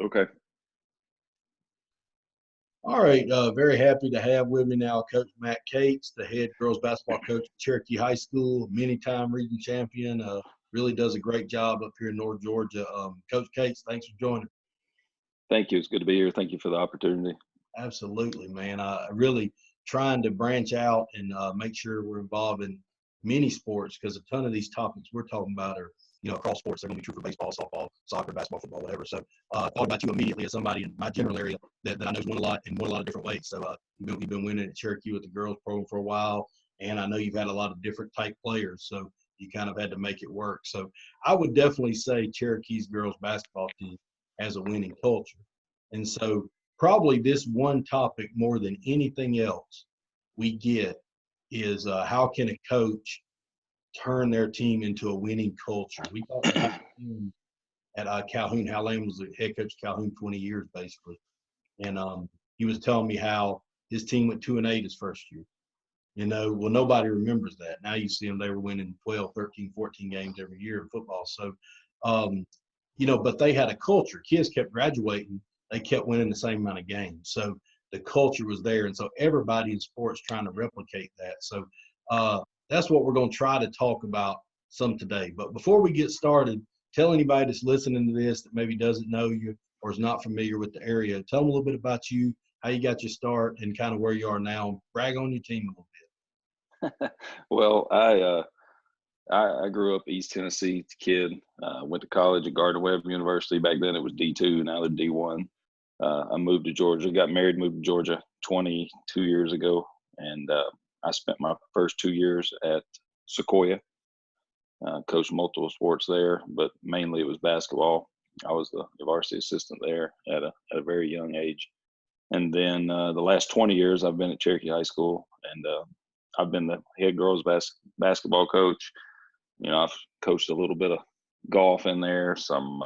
Okay. All right, very happy to have with me now Coach Matt Cates, the head girls basketball coach at Cherokee High School, many-time region champion. Really does a great job up here in North Georgia. Coach Cates, thanks for joining. Thank you. It's good to be here. Thank you for the opportunity. Absolutely, man. Really trying to branch out and make sure we're involved in many sports because a ton of these topics we're talking about are, across sports. They're going to be true for baseball, softball, soccer, basketball, football, whatever. So thought about you immediately as somebody in my general area that I know has won a lot and won a lot of different ways. So you've been winning at Cherokee with the girls program for a while, and I know you've had a lot of different type players. So you kind of had to make it work. So I would definitely say Cherokee's girls basketball team has a winning culture. And so probably this one topic more than anything else we get is how can a coach turn their team into a winning culture? We talked about at Calhoun. Hal Lamb was the head coach of Calhoun 20 years basically, and he was telling me how his team went 2-8 his first year. Well, nobody remembers that. Now you see them, they were winning 12, 13, 14 games every year in football. So, but they had a culture. Kids kept graduating. They kept winning the same amount of games. So the culture was there. And so everybody in sports trying to replicate that. So that's what we're going to try to talk about some today. But before we get started, tell anybody that's listening to this that maybe doesn't know you or is not familiar with the area, tell them a little bit about you, how you got your start, and kind of where you are now. Brag on your team a little bit. Well, I grew up East Tennessee kid. Went to college at Gardner-Webb University. Back then it was D2. Now they're D1. I moved to Georgia. Got married. Moved to Georgia 22 years ago, and I spent my first 2 years at Sequoia. Coached multiple sports there, but mainly it was basketball. I was the varsity assistant there at a very young age. And then the last 20 years, I've been at Cherokee High School, and I've been the head girls basketball coach. I've coached a little bit of golf in there, some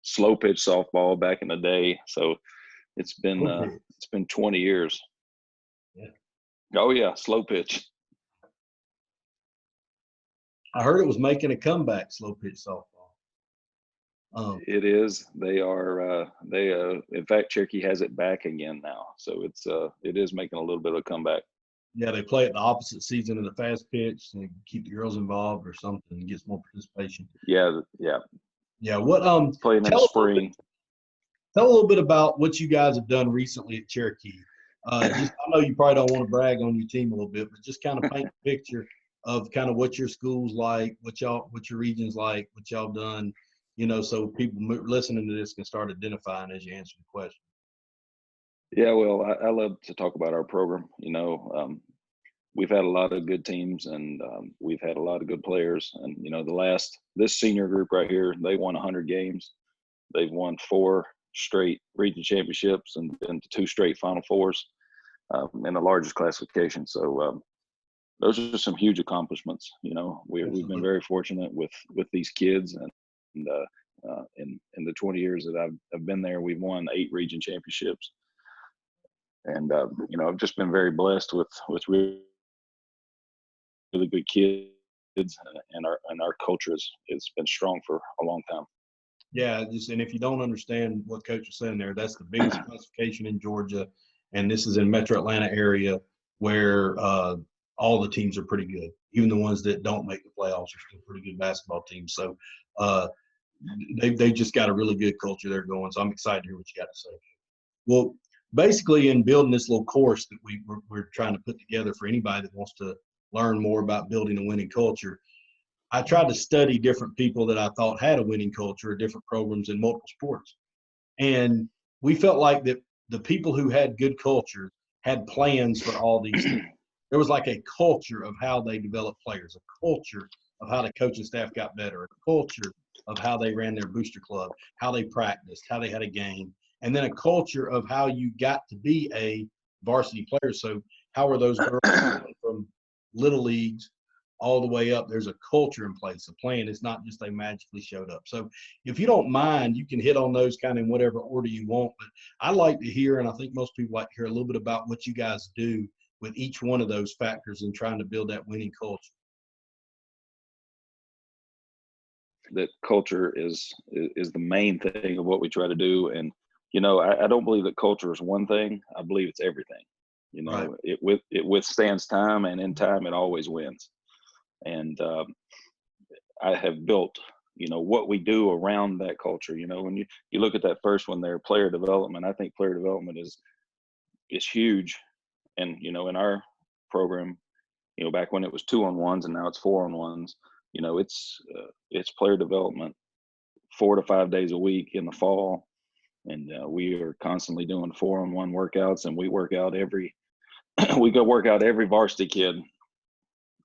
slow pitch softball back in the day. So it's been 20 years. Yeah. Oh yeah, slow pitch. I heard it was making a comeback, slow pitch softball. It is. They are. In fact, Cherokee has it back again now, so it is making a little bit of a comeback. Yeah, they play it the opposite season of the fast pitch and keep the girls involved or something and gets more participation. Yeah. Yeah. What playing in the spring. Tell a little bit about what you guys have done recently at Cherokee. I know you probably don't want to brag on your team a little bit, but just kind of paint a picture of kind of what your school's like, what your region's like, what y'all done, so people listening to this can start identifying as you answer the question. Yeah, well, I love to talk about our program. We've had a lot of good teams, and we've had a lot of good players. And this senior group right here, they won 100 games. They've won 4 straight region championships and been to 2 straight Final Fours in the largest classification. So those are some huge accomplishments. We've been very fortunate with these kids, and in the 20 years that I've been there, we've won 8 region championships. And I've just been very blessed with really good kids, and our culture has been strong for a long time. Yeah, and if you don't understand what Coach was saying there, that's the biggest classification in Georgia, and this is in Metro Atlanta area where all the teams are pretty good. Even the ones that don't make the playoffs are still pretty good basketball teams. So they just got a really good culture there going. So I'm excited to hear what you got to say. Well, basically, in building this little course that we're trying to put together for anybody that wants to learn more about building a winning culture, I tried to study different people that I thought had a winning culture at different programs in multiple sports. And we felt like that the people who had good culture had plans for all these things. There was like a culture of how they developed players, a culture of how the coaching staff got better, a culture of how they ran their booster club, how they practiced, how they had a game, and then a culture of how you got to be a varsity player. So how are those girls from little leagues all the way up? There's a culture in place, a plan. It's not just they magically showed up. So if you don't mind, you can hit on those kind of in whatever order you want. But I'd like to hear, and I think most people like to hear a little bit about what you guys do with each one of those factors in trying to build that winning culture. That culture is the main thing of what we try to do, and I don't believe that culture is one thing. I believe it's everything. Right. It withstands time, and in time, it always wins. And I have built, what we do around that culture. When you look at that first one there, player development. I think player development is huge. And in our program, back when it was 2-on-1s and now it's 4-on-1s, it's player development 4 to 5 days a week in the fall, and we are constantly doing 4-on-1 workouts, and we work out every we go work out every varsity kid.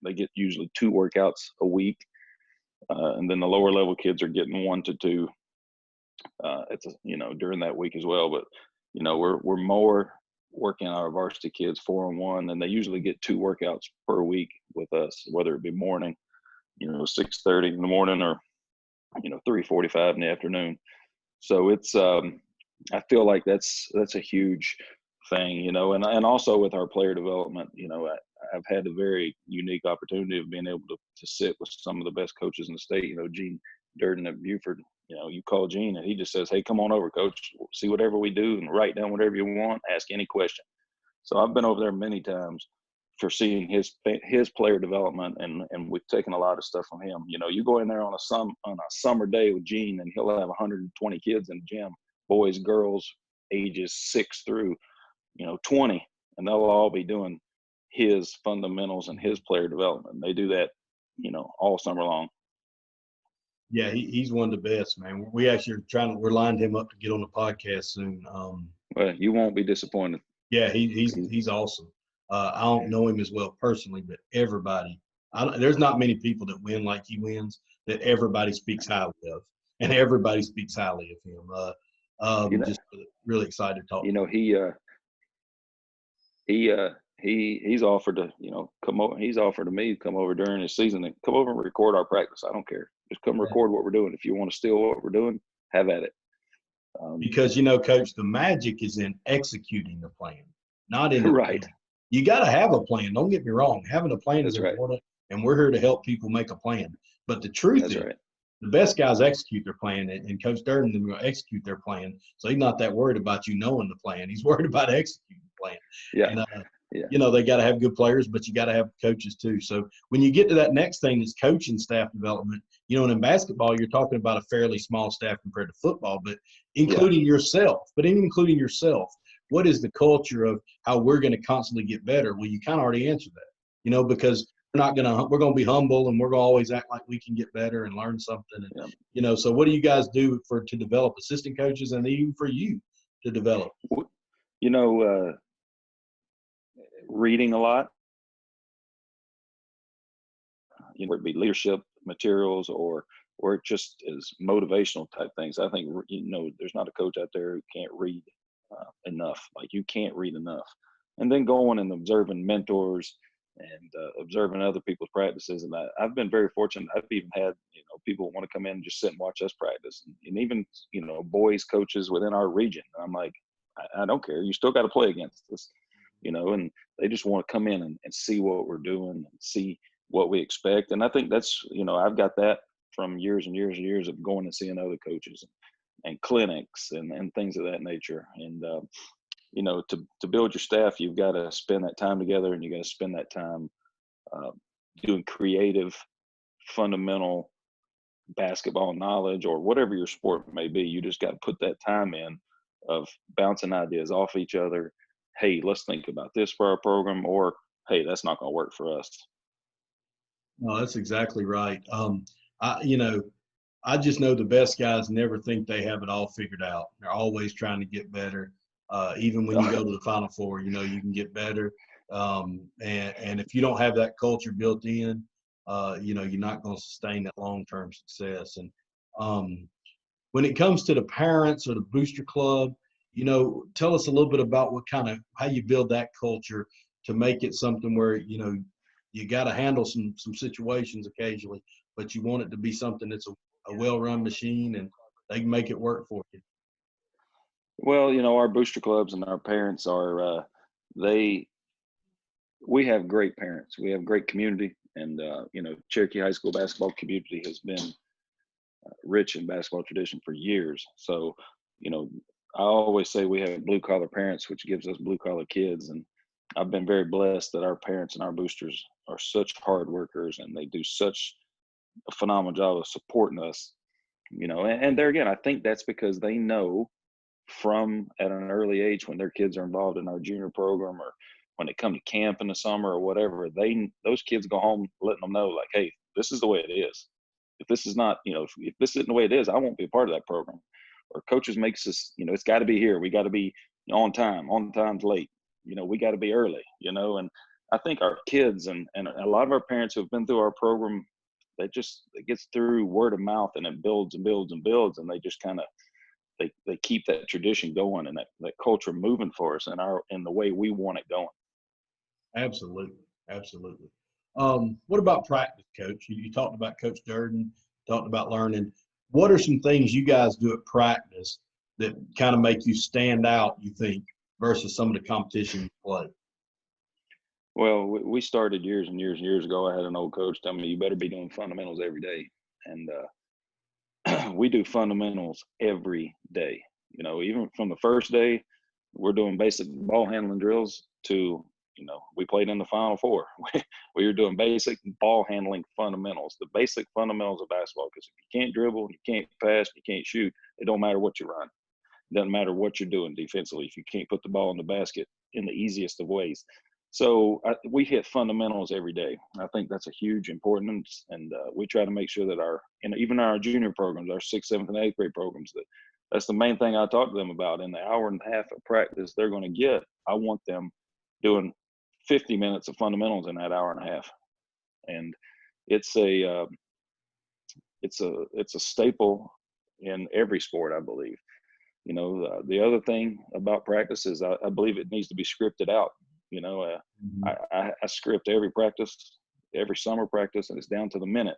They get usually 2 workouts a week, and then the lower level kids are getting 1 to 2 during that week as well. But we're more working our varsity kids 4-on-1, and they usually get 2 workouts per week with us, whether it be morning, 6:30 in the morning, or 3:45 in the afternoon. So it's I feel like that's a huge thing, and also with our player development, I've had a very unique opportunity of being able to sit with some of the best coaches in the state. Gene Durden at Buford. You call Gene and he just says, "Hey, come on over, coach. See whatever we do and write down whatever you want. Ask any question." So I've been over there many times for seeing his player development, and we've taken a lot of stuff from him. You go in there on a summer day with Gene, and he'll have 120 kids in the gym, boys, girls, ages 6 through 20, and they'll all be doing his fundamentals and his player development. They do that, all summer long. Yeah, he's one of the best, man. We actually we're lined him up to get on the podcast soon. Well, you won't be disappointed. Yeah, he's awesome. I don't know him as well personally, but everybody, there's not many people that win like he wins that everybody speaks highly of, and everybody speaks highly of him. Just really excited to talk to him. He's offered to come over. He's offered to me to come over during his season and come over and record our practice. I don't care. Just come record what we're doing. If you want to steal what we're doing, have at it. Because Coach, the magic is in executing the plan, not in the right. plan. You got to have a plan. Don't get me wrong. Having a plan That's is right. important, and we're here to help people make a plan. But the truth is, the best guys execute their plan, and Coach Durden will execute their plan. So he's not that worried about you knowing the plan. He's worried about executing the plan. Yeah. And, they got to have good players, but you got to have coaches too. So when you get to that next thing is coaching staff development, and in basketball, you're talking about a fairly small staff compared to football, but including yourself. But even including yourself, what is the culture of how we're going to constantly get better? Well, you kind of already answered that, because we're going to be humble, and we're going to always act like we can get better and learn something. And, so what do you guys do to develop assistant coaches, and even for you to develop? Reading a lot, whether it be leadership materials or just as motivational type things. I think there's not a coach out there who can't read enough. Like, you can't read enough. And then going and observing mentors and observing other people's practices. And I've been very fortunate. I've even had people want to come in and just sit and watch us practice, and even boys coaches within our region. And I'm like, I don't care. You still got to play against us. And they just want to come in and see what we're doing and see what we expect. And I think that's, I've got that from years and years and years of going and seeing other coaches and clinics and things of that nature. And, to build your staff, you've got to spend that time together, and you got to spend that time doing creative, fundamental basketball knowledge, or whatever your sport may be. You just got to put that time in of bouncing ideas off each other. Hey, let's think about this for our program, or hey, that's not going to work for us. No, that's exactly right. I just know the best guys never think they have it all figured out. They're always trying to get better. Even when you go to the Final Four, you can get better. And if you don't have that culture built in, you're not going to sustain that long-term success. And when it comes to the parents or the booster club, tell us a little bit about how you build that culture to make it something where, you got to handle some situations occasionally, but you want it to be something that's a well-run machine, and they can make it work for you. Well, our booster clubs and our parents are, we have great parents. We have great community, and, Cherokee High School basketball community has been rich in basketball tradition for years. So, I always say we have blue collar parents, which gives us blue collar kids. And I've been very blessed that our parents and our boosters are such hard workers and they do such a phenomenal job of supporting us, and there again, I think that's because they know from at an early age when their kids are involved in our junior program or when they come to camp in the summer or whatever, those kids go home letting them know like, hey, this is the way it is. If this is not, if this isn't the way it is, I won't be a part of that program. Or coaches makes us, it's got to be here. We got to be on time's late. We got to be early. And I think our kids and a lot of our parents who have been through our program, it gets through word of mouth and it builds and builds and builds, and they just kind of they keep that tradition going and that culture moving for us and in the way we want it going. Absolutely. Absolutely. What about practice, Coach? You talked about Coach Durden, talked about learning. What are some things you guys do at practice that kind of make you stand out, you think, versus some of the competition you play? Well, we started years and years and years ago. I had an old coach tell me, you better be doing fundamentals every day. And we do fundamentals every day. Even from the first day, we're doing basic ball handling drills to, we played in the Final Four. We were doing basic ball handling fundamentals, the basic fundamentals of basketball. Because if you can't dribble, you can't pass, you can't shoot, it don't matter what you run. It doesn't matter what you're doing defensively if you can't put the ball in the basket in the easiest of ways. So we hit fundamentals every day. I think that's a huge importance, and we try to make sure that even our junior programs, our sixth, seventh, and eighth grade programs, that's the main thing I talk to them about. In the hour and a half of practice they're going to get, I want them doing 50 minutes of fundamentals in that hour and a half, and it's a staple in every sport, I believe. The other thing about practice is I believe it needs to be scripted out. I script every practice, every summer practice, and it's down to the minute.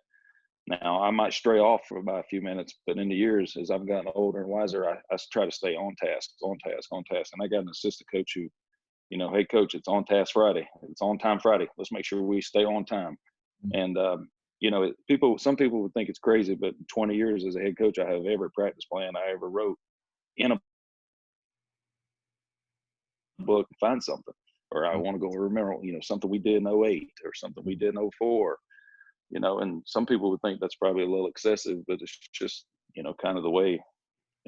Now, I might stray off for about a few minutes, but in the years, as I've gotten older and wiser, I try to stay on task, on task, on task. And I got an assistant coach who, hey, coach, it's on task Friday. It's on time Friday. Let's make sure we stay on time. And, some people would think it's crazy, but 20 years as a head coach, I have every practice plan I ever wrote in a book, find something. Or I want to go remember, something we did in 08 or something we did in 04, and some people would think that's probably a little excessive, but it's just, kind of the way,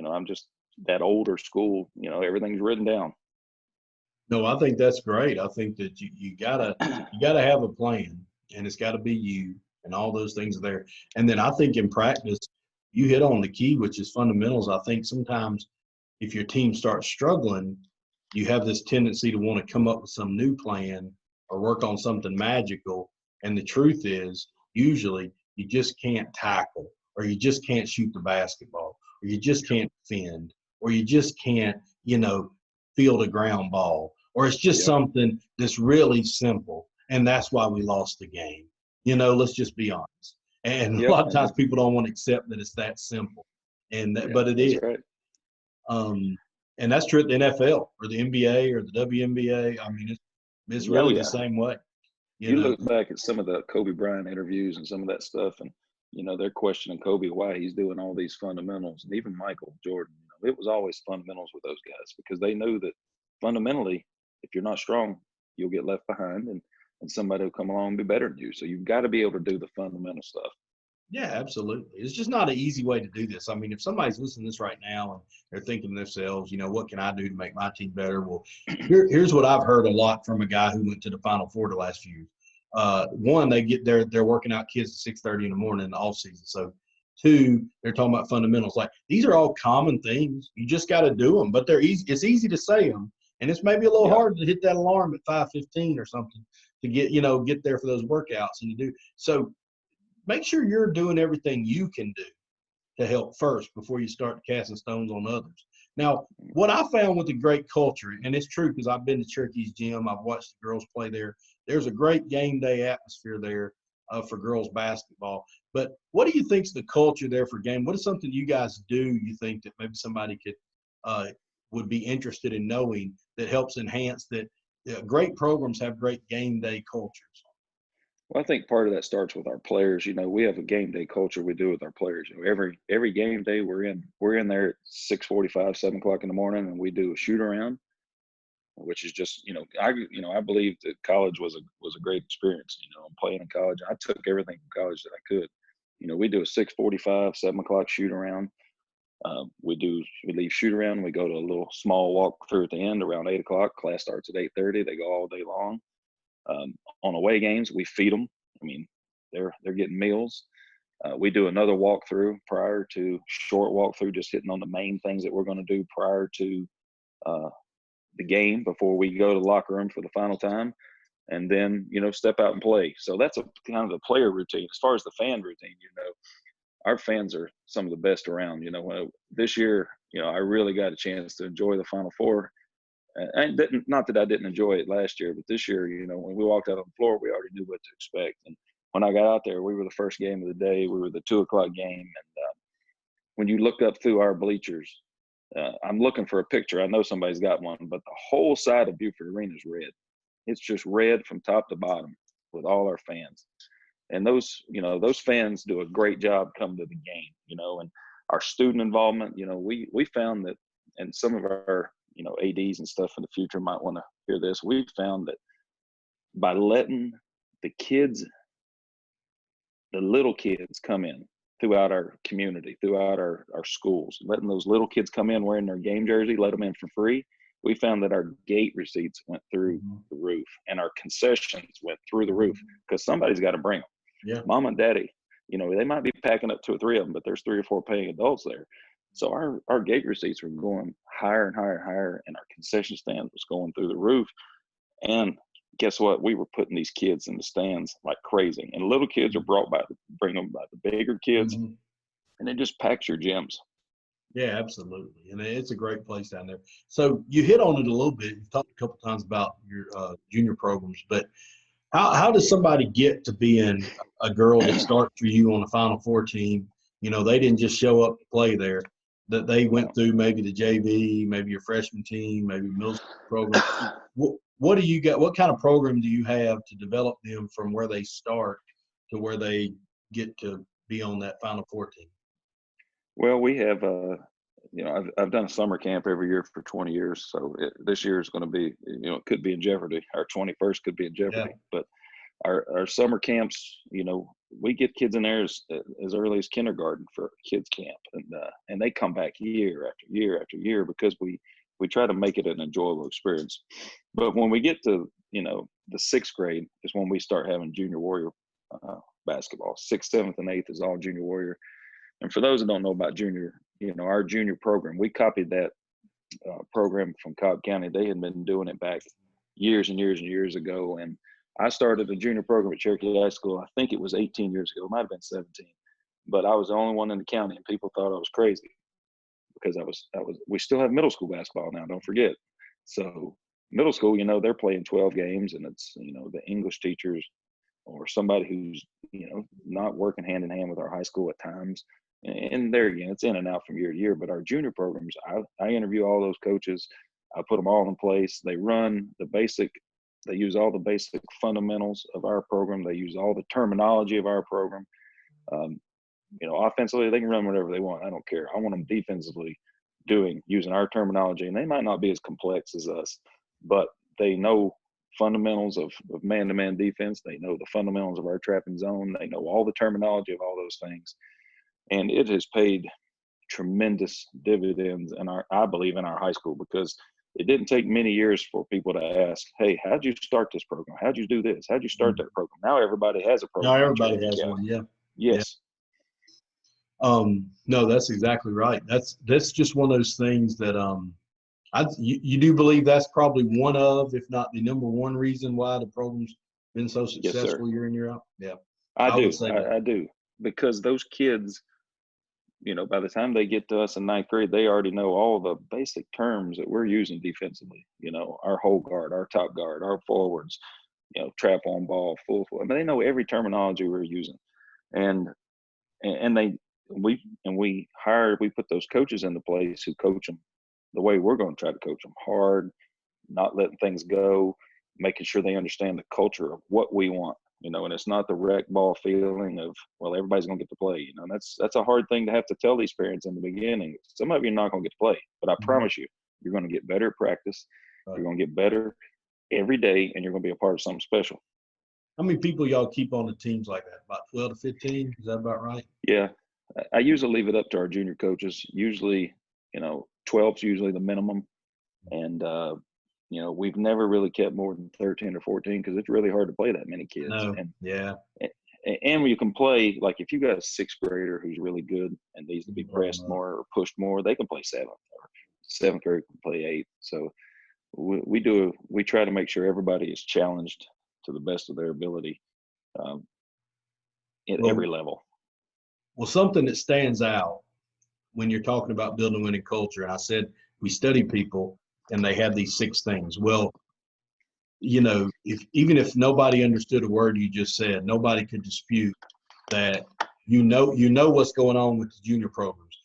I'm just that older school, everything's written down. No, I think that's great. I think that you gotta have a plan, and it's got to be you, and all those things are there. And then I think in practice, you hit on the key, which is fundamentals. I think sometimes if your team starts struggling, you have this tendency to want to come up with some new plan or work on something magical. And the truth is, usually you just can't tackle, or you just can't shoot the basketball, or you just can't defend, or you just can't, field a ground ball, or it's just something that's really simple. And that's why we lost the game. Let's just be honest. And a lot of times people don't want to accept that it's that simple. But it is. Right. And that's true at the NFL or the NBA or the WNBA. I mean, it's really the same way. You look back at some of the Kobe Bryant interviews and some of that stuff, and they're questioning Kobe why he's doing all these fundamentals, and even Michael Jordan. It was always fundamentals with those guys because they knew that fundamentally, if you're not strong, you'll get left behind, and somebody will come along and be better than you. So you've got to be able to do the fundamental stuff. Yeah, absolutely. It's just not an easy way to do this. I mean, if somebody's listening to this right now and they're thinking to themselves, what can I do to make my team better? Well, here's what I've heard a lot from a guy who went to the Final Four the last few years. One, they're working out kids at 6:30 in the morning in the off season. So, two, they're talking about fundamentals. Like, these are all common things. You just got to do them, but they're easy. It's easy to say them, and it's maybe a little hard to hit that alarm at 5:15 or something to get there for those workouts and to do so. Make sure you're doing everything you can do to help first before you start casting stones on others. Now, what I found with the great culture, and it's true because I've been to Cherokee's gym, I've watched the girls play there. There's a great game day atmosphere there for girls basketball. But what do you think's the culture there for game? What is something you guys do you think that maybe somebody would be interested in knowing that helps enhance that? Great programs have great game day cultures. Well, I think part of that starts with our players. We have a game day culture we do with our players. Every game day we're in there at 6:45, 7 o'clock in the morning, and we do a shoot around, which is just I believe that college was a great experience. Playing in college, I took everything from college that I could. We do a 6:45, 7 o'clock shoot around. We leave shoot around. We go to a little small walk through at the end around 8 o'clock. Class starts at 8:30. They go all day long. On away games, we feed them. I mean, they're getting meals. We do another walkthrough prior to short walkthrough, just hitting on the main things that we're going to do prior to uh, the game before we go to the locker room for the final time, and then step out and play. So that's a kind of the player routine. As far as the fan routine, our fans are some of the best around. This year, I really got a chance to enjoy the Final Four. And not that I didn't enjoy it last year, but this year, when we walked out on the floor, we already knew what to expect. And when I got out there, we were the first game of the day. We were the 2 o'clock game, and when you look up through our bleachers, I'm looking for a picture. I know somebody's got one, but the whole side of Buford Arena is red. It's just red from top to bottom with all our fans. And those fans do a great job coming to the game, and our student involvement, we found that, and some of our, ADs and stuff in the future might want to hear this. We found that by letting the little kids come in throughout our community, throughout our schools, letting those little kids come in wearing their game jersey, let them in for free. We found that our gate receipts went through the roof, and our concessions went through the roof, because somebody's got to bring them. Yeah. Mom and daddy, they might be packing up 2 or 3 of them, but there's 3 or 4 paying adults there. So our gate receipts were going higher and higher and higher, and our concession stand was going through the roof. And guess what? We were putting these kids in the stands like crazy, and little kids are bring them by the bigger kids, and it just packs your gyms. Yeah, absolutely. And it's a great place down there. So you hit on it a little bit. You've talked a couple times about your junior programs, but how does somebody get to being a girl that starts for you on the Final Four team? They didn't just show up to play there, that they went through maybe the JV, maybe your freshman team, maybe middle school program. What do you got? What kind of program do you have to develop them from where they start to where they get to be on that Final Four team? Well, we have, I've done a summer camp every year for 20 years. So this year is going to be, it could be in jeopardy. Our 21st could be in jeopardy. Yeah. But our summer camps, we get kids in there as early as kindergarten for kids camp, and they come back year after year after year, because we try to make it an enjoyable experience. But when we get to the 6th grade is when we start having junior warrior basketball. 6th, 7th, and 8th is all junior warrior. And for those that don't know about junior, our junior program, we copied that program from Cobb County. They had been doing it back years and years and years ago. And I started a junior program at Cherokee High School. I think it was 18 years ago. It might have been 17. But I was the only one in the county, and people thought I was crazy, because we still have middle school basketball now, don't forget. So middle school, they're playing 12 games, and it's, the English teachers or somebody who's, not working hand in hand with our high school at times. And there again, it's in and out from year to year. But our junior programs, I interview all those coaches. I put them all in place. They use all the basic fundamentals of our program. They use all the terminology of our program. Offensively, they can run whatever they want. I don't care. I want them defensively using our terminology. And they might not be as complex as us, but they know fundamentals of man-to-man defense. They know the fundamentals of our trap and zone. They know all the terminology of all those things. And it has paid tremendous dividends I believe in our high school, because it didn't take many years for people to ask, hey, how'd you start this program? How'd you do this? How'd you start that program? Now everybody has a program. Now everybody has one, yeah. Yes. Yeah. No, that's exactly right. That's just one of those things that you do believe that's probably one of, if not the number one reason why the program's been so successful year in, year out? Yeah. I do. Because those kids, by the time they get to us in 9th grade, they already know all the basic terms that we're using defensively. Our whole guard, our top guard, our forwards, trap on ball, full. I mean, they know every terminology we're using, and we put those coaches into place who coach them the way we're going to try to coach them: hard, not letting things go, making sure they understand the culture of what we want. And it's not the wreck ball feeling of, well, everybody's going to get to play. That's a hard thing to have to tell these parents in the beginning. Some of you are not going to get to play, but I Mhm. promise you, you're going to get better at practice. Right. You're going to get better every day, and you're going to be a part of something special. How many people y'all keep on the teams like that? About 12 to 15? Is that about right? Yeah. I usually leave it up to our junior coaches. Usually, 12 is usually the minimum. And, we've never really kept more than 13 or 14 because it's really hard to play that many kids. No. Yeah. And when you can play, like if you got a sixth grader who's really good and needs to be pressed more or pushed more, they can play seventh, or seventh grade can play eighth. So we try to make sure everybody is challenged to the best of their ability um, at every Well, level. something that stands out when you're talking about building a winning culture, and I said we study people and they have these 6 things. Well, even if nobody understood a word you just said, nobody could dispute that what's going on with the junior programs.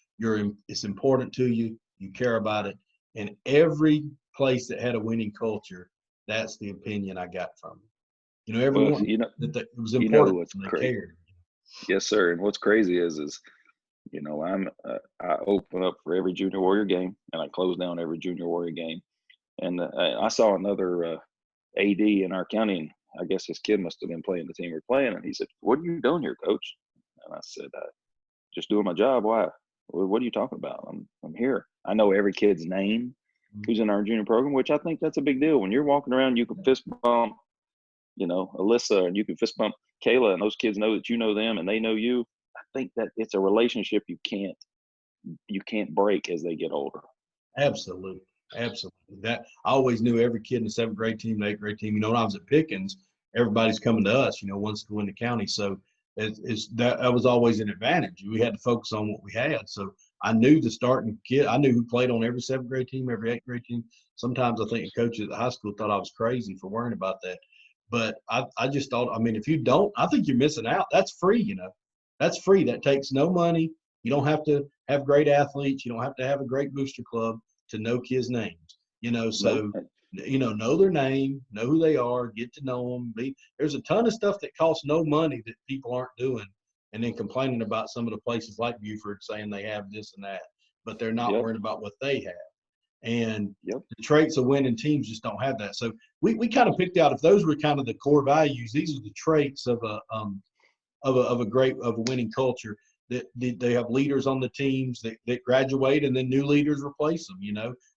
It's important to you. You care about it, and every place that had a winning culture, that's the opinion I got from it. Well, Everyone that it was you know important what's and they crazy. cared. Yes, sir. And what's crazy is I open up for every junior warrior game and I close down every junior warrior game. And I saw another AD in our county, and I guess his kid must have been playing the team we're playing. And he said, "What are you doing here, coach?" And I said, "Just doing my job." "Why?" "Well, what are you talking about?" I'm here. I know every kid's name who's in our junior program, which I think that's a big deal. When you're walking around, you can fist bump, Alyssa, and you can fist bump Kayla, and those kids know that you know them and they know you. I think that it's a relationship you can't break as they get older. Absolutely. Absolutely. That I always knew every kid in the 7th grade team, the 8th grade team. When I was at Pickens, everybody's coming to us, wants to win the county. So that was always an advantage. We had to focus on what we had. So I knew the starting kid. I knew who played on every 7th grade team, every 8th grade team. Sometimes I think the coaches at the high school thought I was crazy for worrying about that. But I just thought, if you don't, I think you're missing out. That's free, That's free. That takes no money. You don't have to have great athletes. You don't have to have a great booster club to know kids' names, so, Nope. know their name, know who they are, get to know them. There's a ton of stuff that costs no money that people aren't doing and then complaining about some of the places like Buford saying they have this and that, but they're not Yep. worried about what they have. And Yep. the traits of winning teams just don't have that. So we kind of picked out, if those were kind of the core values, these are the traits of a winning culture. That they have leaders on the teams that graduate and then new leaders replace them.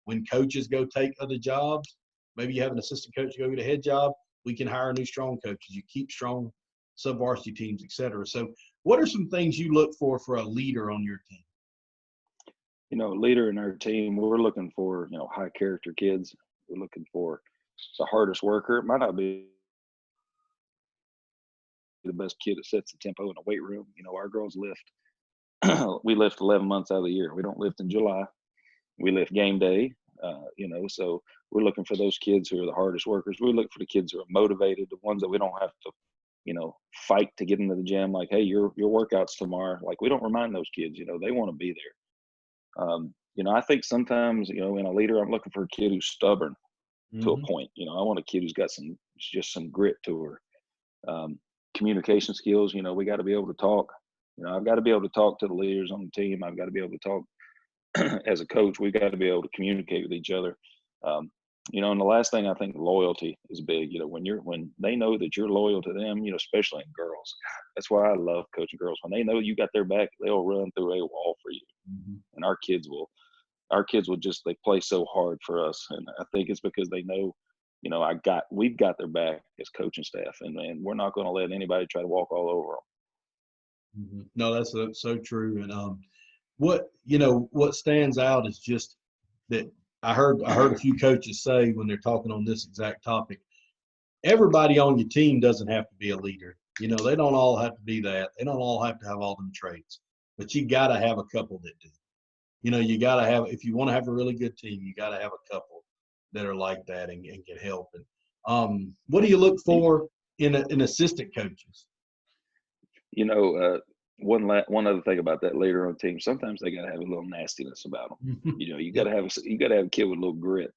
When coaches go take other jobs, maybe you have an assistant coach go get a head job, we can hire new strong coaches. You keep strong sub-varsity teams, etc. So what are some things you look for a leader on your team? Leader in our team, we're looking for, high character kids. We're looking for the hardest worker. It might not be the best kid that sets the tempo in the weight room. Our girls lift. We lift 11 months out of the year. We don't lift in July. We lift game day. So we're looking for those kids who are the hardest workers. We look for the kids who are motivated, the ones that we don't have to, fight to get into the gym. Like, hey, your workouts tomorrow. Like, we don't remind those kids. They want to be there. I think sometimes, in a leader, I'm looking for a kid who's stubborn to a point. I want a kid who's got just some grit to her. Communication skills. We got to be able to talk. I've got to be able to talk to the leaders on the team. I've got to be able to talk as a coach. We got to be able to communicate with each other. And the last thing, I think loyalty is big. When they know that you're loyal to them, especially in girls. That's why I love coaching girls. When they know you got their back, they'll run through a wall for you. And our kids will they play so hard for us. And I think it's because they know, we've got their back as coaching staff, and we're not going to let anybody try to walk all over them. No, that's so true. And what stands out is just that I heard a few coaches say when they're talking on this exact topic, everybody on your team doesn't have to be a leader. They don't all have to be that. They don't all have to have all them traits, but you got to have a couple that do. You got to have, if you want to have a really good team, you got to have a couple that are like that and can help. And what do you look for in assistant coaches? One other thing about that leader on the team, sometimes they got to have a little nastiness about them. You got to have a kid with a little grit.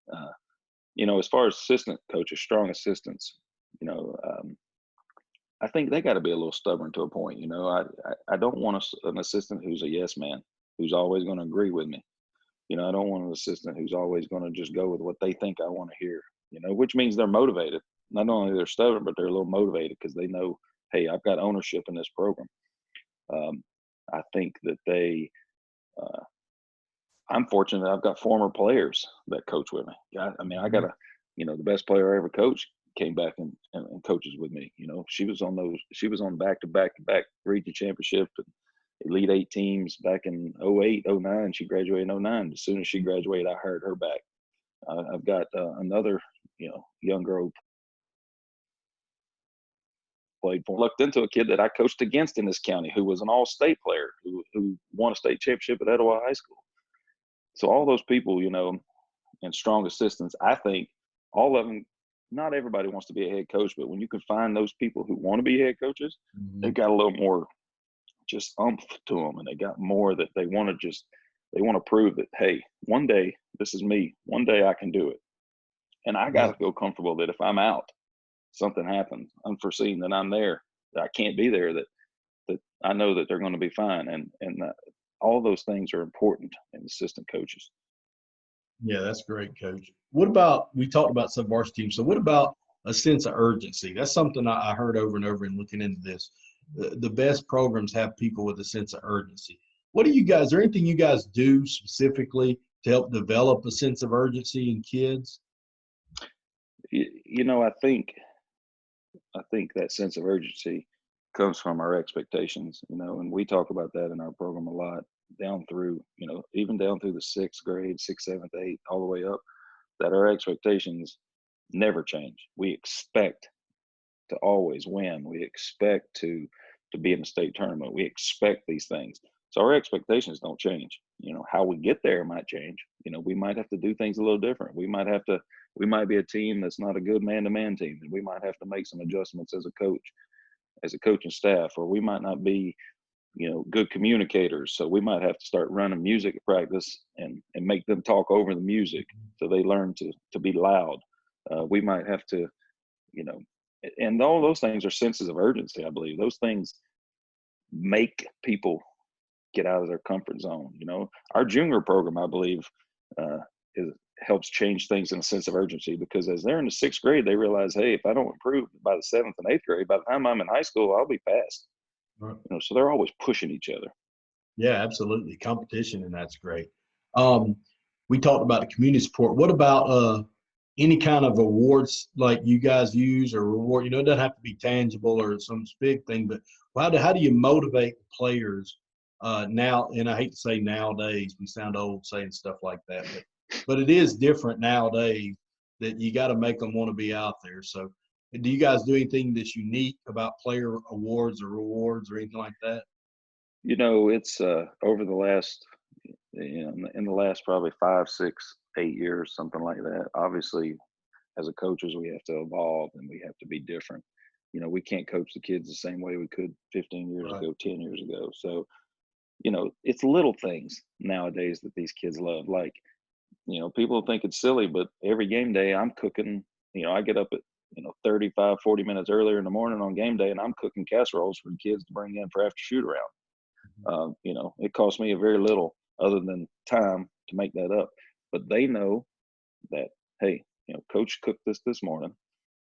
As far as assistant coaches, strong assistants, I think they got to be a little stubborn to a point. I don't want an assistant who's a yes man, who's always going to agree with me. I don't want an assistant who's always going to just go with what they think I want to hear. Which means they're motivated. Not only they're stubborn, but they're a little motivated because they know, hey, I've got ownership in this program. I think that uh, I'm fortunate that I've got former players that coach with me. I mean, I got the best player I ever coached came back and coaches with me. She was on back-to-back region championship and Elite Eight teams back in '08, '09. She graduated in '09. As soon as she graduated, I hired her back. I've got another, young girl played for. Looked into a kid that I coached against in this county who was an all-state player who won a state championship at Etowah High School. So all those people, and strong assistants, I think all of them, not everybody wants to be a head coach, but when you can find those people who want to be head coaches, they've got a little more just umph to them, and they got more that they want to prove that, hey, one day, this is me. One day I can do it. And I got to feel comfortable that if I'm out, something happens unforeseen, that I'm there, that I can't be there, that I know that they're going to be fine. And all those things are important in assistant coaches. Yeah, that's great, Coach. What about, we talked about some varsity teams. So what about a sense of urgency? That's something I heard over and over in looking into this. The best programs have people with a sense of urgency. What do you guys, is there anything you guys do specifically to help develop a sense of urgency in kids? I think that sense of urgency comes from our expectations, and we talk about that in our program a lot, down through, even down through the sixth grade, sixth, seventh, eighth, all the way up, that our expectations never change. We expect to always win. We expect to be in the state tournament. We expect these things. So our expectations don't change. How we get there might change. We might have to do things a little different. We might be a team that's not a good man-to-man team, and we might have to make some adjustments as a coaching staff, or we might not be, good communicators. So we might have to start running music at practice and make them talk over the music so they learn to be loud. We might have to, and all those things are senses of urgency, I believe. Those things make people get out of their comfort zone. Our junior program, I believe, helps change things in a sense of urgency, because as they're in the sixth grade, they realize, hey, if I don't improve by the seventh and eighth grade, by the time I'm in high school, I'll be past. Right. So they're always pushing each other. Yeah, absolutely. Competition, and that's great. We talked about the community support. What about any kind of awards like you guys use, or reward? It doesn't have to be tangible or some big thing, but how do you motivate players now? And I hate to say nowadays, we sound old saying stuff like that, but it is different nowadays, that you got to make them want to be out there. So do you guys do anything that's unique about player awards or rewards or anything like that? It's over the last, in the last probably 5, 6, 8 years, something like that. Obviously, as a coaches, we have to evolve and we have to be different. We can't coach the kids the same way we could 15 years Right. ago, 10 years ago. So, it's little things nowadays that these kids love. Like, people think it's silly, but every game day I'm cooking, I get up at, 35, 40 minutes earlier in the morning on game day, and I'm cooking casseroles for the kids to bring in for after shoot around. It costs me a very little other than time to make that up, but they know that, hey, coach cooked this morning.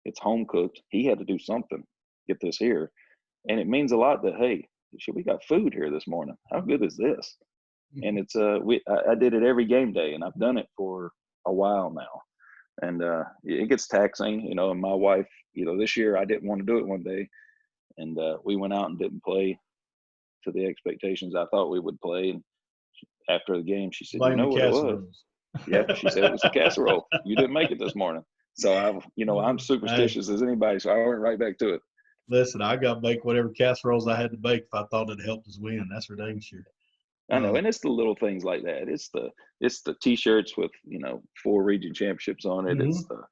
It's home cooked. He had to do something, get this here. And it means a lot that, hey, we got food here this morning. How good is this? And it's I did it every game day, and I've done it for a while now. And it gets taxing, and my wife, this year I didn't want to do it one day, and we went out and didn't play to the expectations I thought we would play. And after the game, she said, "You Blame know the what it was?" casseroles. Yep, she said it was the casserole. You didn't make it this morning. So I'm Hey, superstitious as anybody, so I went right back to it. listen, I got to bake whatever casseroles I had to bake if I thought it helped us win. That's for dang sure. I know, and it's the little things like that. It's the T-shirts with 4 region championships on it. Mhm.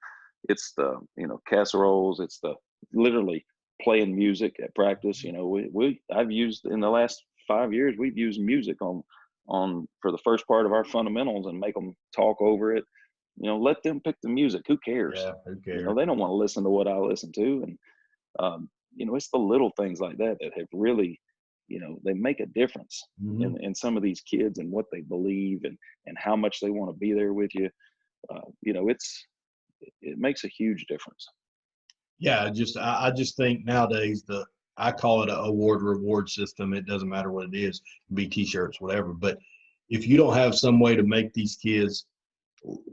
It's the casseroles. It's the literally playing music at practice. I've used in the last 5 years, we've used music on for the first part of our fundamentals and make them talk over it. Let them pick the music. Who cares? Yeah, who cares? They don't want to listen to what I listen to. And it's the little things like that that have really, they make a difference Mm-hmm. in some of these kids and what they believe and how much they want to be there with you. It makes a huge difference. Yeah, I just think nowadays I call it a award reward system. It doesn't matter what it is, be t-shirts, whatever. But if you don't have some way to make these kids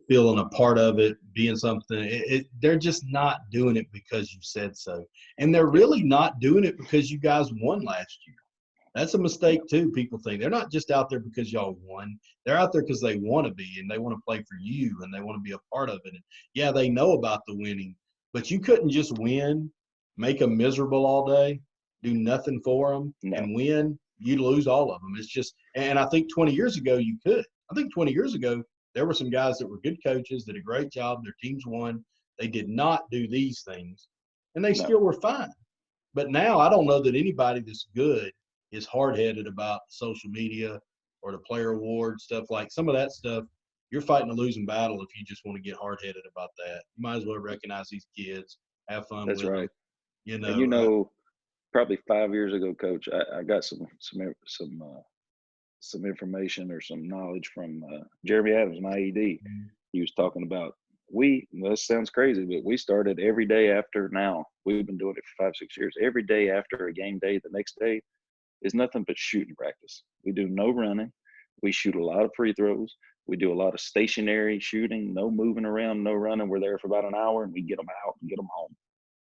feeling a part of it, being something, they're just not doing it because you said so, and they're really not doing it because you guys won last year. That's a mistake too. People think they're not just out there because y'all won. They're out there because they want to be and they want to play for you and they want to be a part of it. And yeah, they know about the winning, but you couldn't just win, make them miserable all day, do nothing for them, No, and win. You'd lose all of them. It's just, and I think 20 years ago you could. I think 20 years ago there were some guys that were good coaches, did a great job. Their teams won. They did not do these things, and they no, still were fine. But now I don't know that anybody that's good is hard-headed about social media or the player award stuff. Like some of that stuff, you're fighting a losing battle if you just want to get hard-headed about that. You might as well recognize these kids, have fun that's with them. right. You And know, probably 5 years ago, Coach, I got some information or some knowledge from Jeremy Adams, my AED. He was talking about this sounds crazy, but we started every day after now. We've been doing it for 5, 6 years. Every day after a game day, the next day is nothing but shooting practice. We do no running. We shoot a lot of free throws. We do a lot of stationary shooting, no moving around, no running. We're there for about an hour and we get them out and get them home.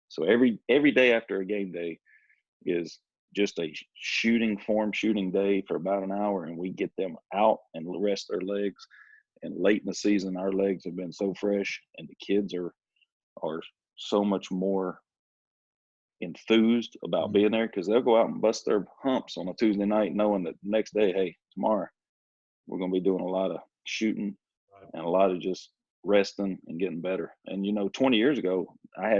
So every day after a game day is just a shooting day for about an hour, and we get them out and rest their legs. And late in the season, our legs have been so fresh, and the kids are so much more enthused about being there because they'll go out and bust their humps on a Tuesday night, knowing that the next day, hey, tomorrow we're going to be doing a lot of shooting and a lot of just resting and getting better. And 20 years ago,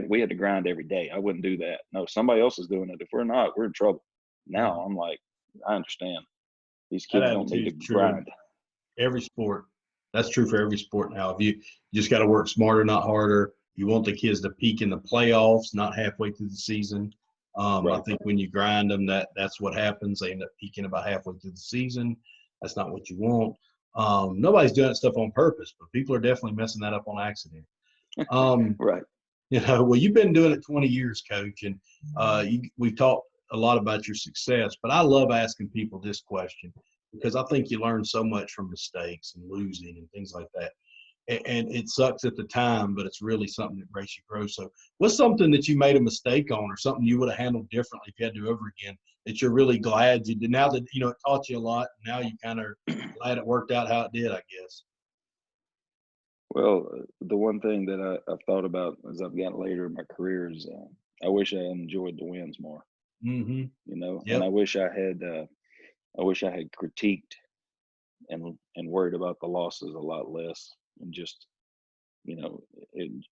we had to grind every day. I wouldn't do that. No, somebody else is doing it. If we're not, we're in trouble. Now I'm like, I understand. These that kids don't need to attitude's true in grind. every sport. That's true for every sport now. If you just got to work smarter, not harder. You want the kids to peak in the playoffs, not halfway through the season. I Right. think when you grind them, that's what happens. They end up peaking about halfway through the season. That's not what you want. Nobody's doing that stuff on purpose, but people are definitely messing that up on accident. Um, Right. well, you've been doing it 20 years, Coach, and we've talked a lot about your success, but I love asking people this question because I think you learn so much from mistakes and losing and things like that. And it sucks at the time, but it's really something that makes you grow. So what's something that you made a mistake on or something you would have handled differently if you had to do over again that you're really glad you did now that, it taught you a lot. Now you kind of glad it worked out how it did, I guess. Well, the one thing that I've thought about as I've gotten later in my career is I wish I enjoyed the wins more. Mm-hmm. And Yep. I wish I had critiqued and worried about the losses a lot less, and just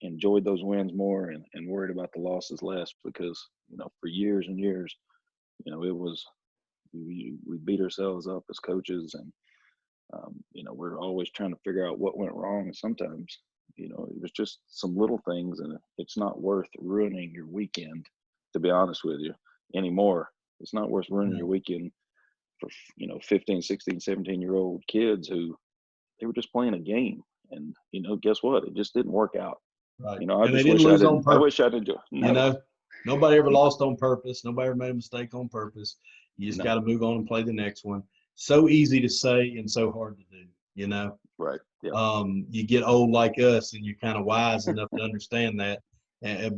enjoyed those wins more and worried about the losses less, because for years and years, it was we beat ourselves up as coaches, and we're always trying to figure out what went wrong, and sometimes it was just some little things, and it's not worth ruining your weekend, to be honest with you, anymore. It's not worth ruining your weekend for 15, 16, 17-year-old kids who they were just playing a game, and guess what, it just didn't work out. Right. I And they just didn't wish I lose on didn't I purpose. wish I'd enjoy. You No, know, nobody ever lost on purpose. Nobody ever made a mistake on purpose. You just got no. to move on and play the next one. So easy to say and so hard to do. Right. Yeah. You get old like us and you're kind of wise enough to understand that.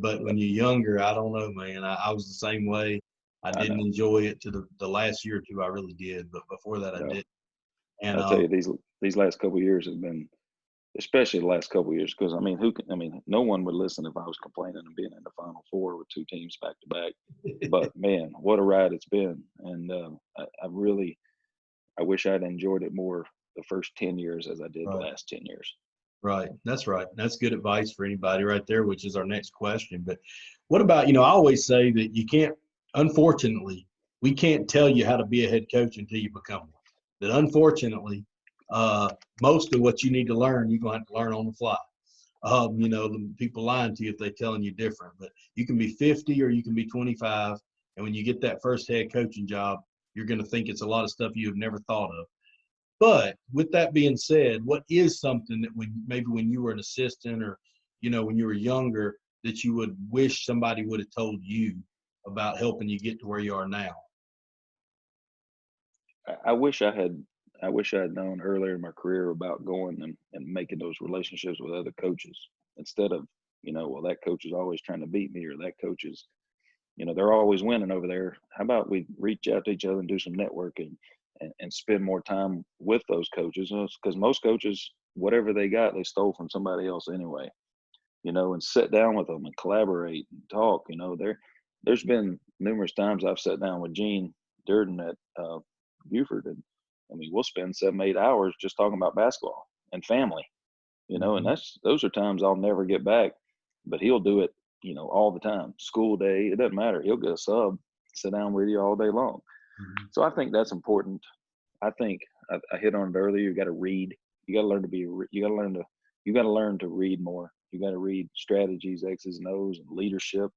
But when you're younger, I don't know, man. I was the same way. I I didn't know. enjoy it to the last year or two. I really did. But before that, I No, did. And I tell you, these last couple of years have been, especially the last couple of years, because no one would listen if I was complaining of being in the Final Four with two teams back to back. But man, what a ride it's been, and I wish I'd enjoyed it more the first 10 years as I did the right. last 10 years. Right. That's right. That's good advice for anybody right there, which is our next question. But what about, I always say that you can't, unfortunately, we can't tell you how to be a head coach until you become one. That unfortunately, most of what you need to learn, you're going to have to learn on the fly. The people lying to you if they're telling you different. But you can be 50 or you can be 25, and when you get that first head coaching job, you're going to think it's a lot of stuff you have never thought of. But with that being said, what is something that maybe when you were an assistant or, when you were younger, that you would wish somebody would have told you about helping you get to where you are now? I wish I had known earlier in my career about going and making those relationships with other coaches instead of, well, that coach is always trying to beat me, or that coach is, they're always winning over there. How about we reach out to each other and do some networking and spend more time with those coaches? Because most coaches, whatever they got, they stole from somebody else anyway, and sit down with them and collaborate and talk. There's been numerous times I've sat down with Gene Durden at Buford, and I mean, we'll spend 7, 8 hours just talking about basketball and family, and Mhm. those are times I'll never get back. But he'll do it, all the time. School day, it doesn't matter. He'll get a sub, sit down with you all day long. Mhm. So I think that's important. I think I hit on it earlier. You got to read. You got to learn to be. You got to learn to. You got to learn to read more. You got to read strategies, X's and O's, and leadership.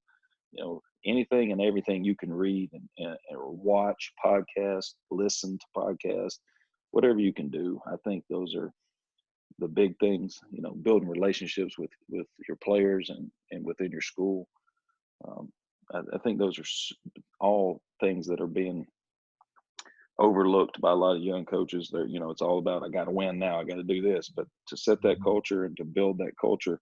Anything and everything you can read and watch podcasts, listen to podcasts, whatever you can do. I think those are the big things. Building relationships with your players and within your school. Um, I think those are all things that are being overlooked by a lot of young coaches. They're, it's all about, I got to win now, I got to do this. But to set that Mhm. culture and to build that culture,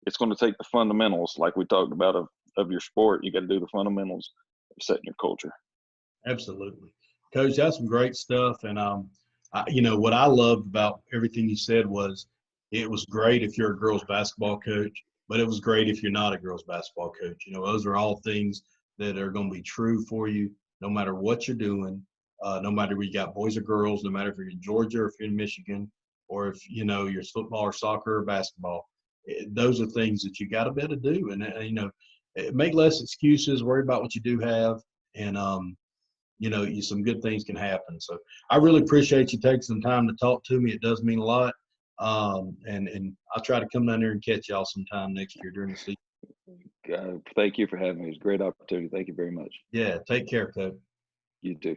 it's going to take the fundamentals, like we talked about, of your sport. You got to do the fundamentals of setting your culture. Absolutely. Coach, that's some great stuff. And, what I loved about everything you said was it was great if you're a girls basketball coach, but it was great if you're not a girls basketball coach. Those are all things that are going to be true for you no matter what you're doing, no matter if you got boys or girls, no matter if you're in Georgia or if you're in Michigan, or if, you're football or soccer or basketball. Those are things that you got to be able to do. And, make less excuses, worry about what you do have. And, some good things can happen. So I really appreciate you taking some time to talk to me. It does mean a lot. And I'll try to come down there and catch y'all sometime next year during the season. Thank you for having me. It was a great opportunity. Thank you very much. Yeah, take care, Coach. You too.